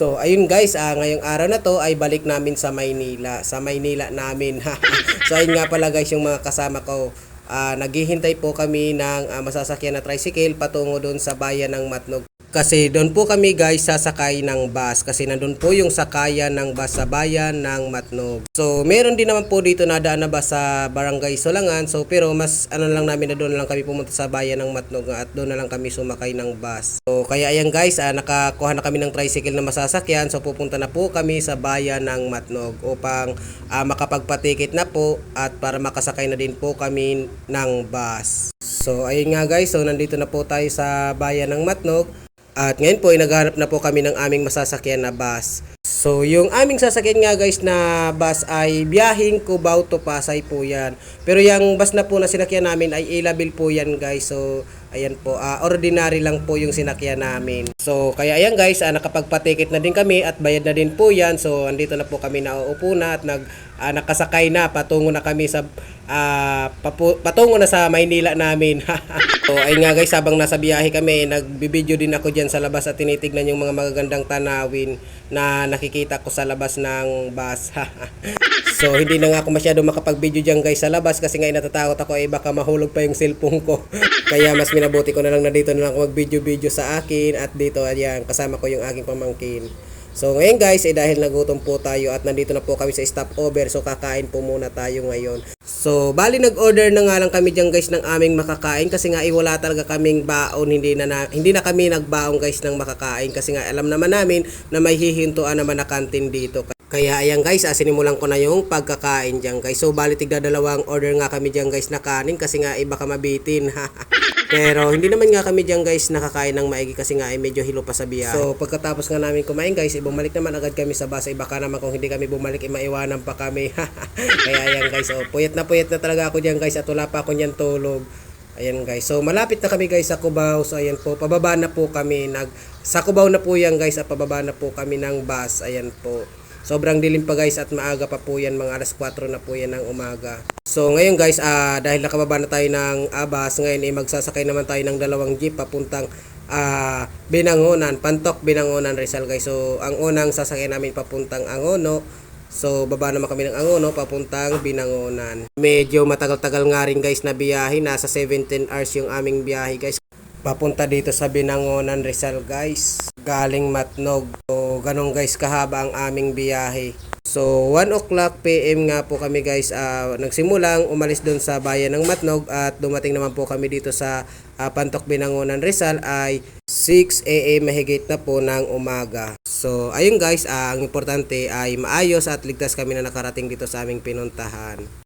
So, ayun guys, ngayong araw na to ay balik namin sa Maynila. Sa Maynila namin. So, ayun nga pala guys yung mga kasama ko. Naghihintay po kami ng masasakyan na tricycle patungo doon sa bayan ng Matnog. Kasi doon po kami guys sasakay ng bus. Kasi nandun po yung sakayan ng bus sa bayan ng Matnog. So, meron din naman po dito na daan na bus sa Barangay Solangan. So, pero mas ano lang namin na doon lang kami pumunta sa bayan ng Matnog at doon na lang kami sumakay ng bus. So, kaya ayan guys, nakakuha na kami ng tricycle na masasakyan. So, pupunta na po kami sa bayan ng Matnog upang makapagpatikit na po at para makasakay na din po kami ng bus. So, ayun nga guys, so nandito na po tayo sa bayan ng Matnog. At ngayon po ay naghahanap na po kami ng aming masasakyan na bus. So yung aming sasakyan nga guys na bus ay biyahing Cubao to Pasay po yan. Pero yung bus na po na sinakyan namin ay A-level po yan guys. So ayan po, ordinary lang po yung sinakyan namin. So kaya ayan guys, nakapagpatikit na din kami at bayad na din po yan. So andito na po kami nauupo na at nakasakay na, patungo na kami sa patungo na sa Maynila namin. So ayun nga guys, habang nasa biyahe kami, nagbibideo din ako dyan sa labas at tinitignan yung mga magagandang tanawin na nakikita ko sa labas ng bus. So hindi na nga ako masyado makapag-video dyan guys sa labas kasi nga natatakot ako baka mahulog pa yung cellphone ko. Kaya mas minabuti ko na lang na dito na lang ako mag-video sa akin at dito ayan, kasama ko yung aking pamangkin. So ngayon guys, dahil nagutom po tayo at nandito na po kami sa stopover, so kakain po muna tayo ngayon. So bali nag-order na nga lang kami diyan guys ng aming makakain kasi nga wala talaga kaming baon, hindi na kami nagbaon guys ng makakain kasi nga alam naman namin na may hihintuan naman na kantin dito. Kaya ayan guys, sinimulan ko na yung pagkakain diyan guys. So bali tigda dalawang order nga kami diyan guys na kanin kasi nga baka mabitin. Pero hindi naman nga kami diyan guys nakakain ng maigi kasi nga medyo hilo pa sa biyahe. So pagkatapos nga namin kumain guys, bumalik naman agad kami sa bus. Baka naman kung hindi kami bumalik, maiwanan pa kami. Kaya ayan guys, puyat na talaga ako diyan guys at wala pa ako niyan tulog. Ayan guys, so malapit na kami guys sa Cubao. So ayan po, pababa na po kami. Sa Cubao na po yan guys at pababa na po kami ng bus. Ayan po. Sobrang dilim pa guys at maaga pa po yan, mga alas 4 na po yan ng umaga. So ngayon guys, dahil nakababa na tayo ng bus, ngayon magsasakay naman tayo ng dalawang jeep papuntang Binangonan, Pantok, Binangonan, Rizal guys. So ang unang sasakyan namin papuntang Angono. So baba naman kami ng Angono papuntang Binangonan. Medyo matagal-tagal nga rin guys na biyahe, nasa 17 hours yung aming biyahe guys. Papunta dito sa Binangonan, Rizal guys, galing Matnog. So ganun guys kahaba ang aming biyahe. So 1 o'clock PM nga po kami guys nagsimulang umalis doon sa bayan ng Matnog at dumating naman po kami dito sa Pantok, Binangonan, Rizal ay 6 AM mahigit na po ng umaga. So ayun guys, ang importante ay maayos at ligtas kami na nakarating dito sa aming pinuntahan.